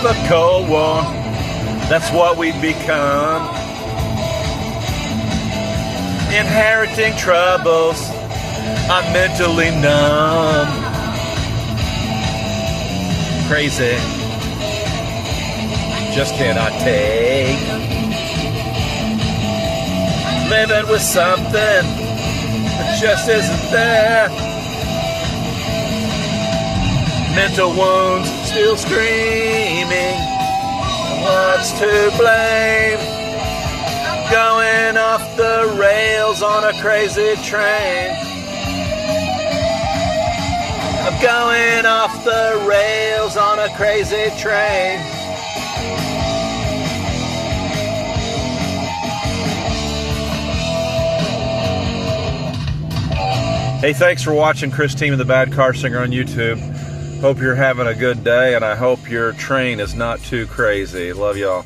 of a Cold War. That's what we've become. Inheriting troubles. I'm mentally numb. Crazy. Just cannot take. Living with something that just isn't there. Mental wounds still screaming. What's to blame? Going off the rails on a crazy train. I'm going off the rails on a crazy train. Hey, thanks for watching Chris Team and the Bad Car Singer on YouTube. Hope you're having a good day, and I hope your train is not too crazy. Love y'all.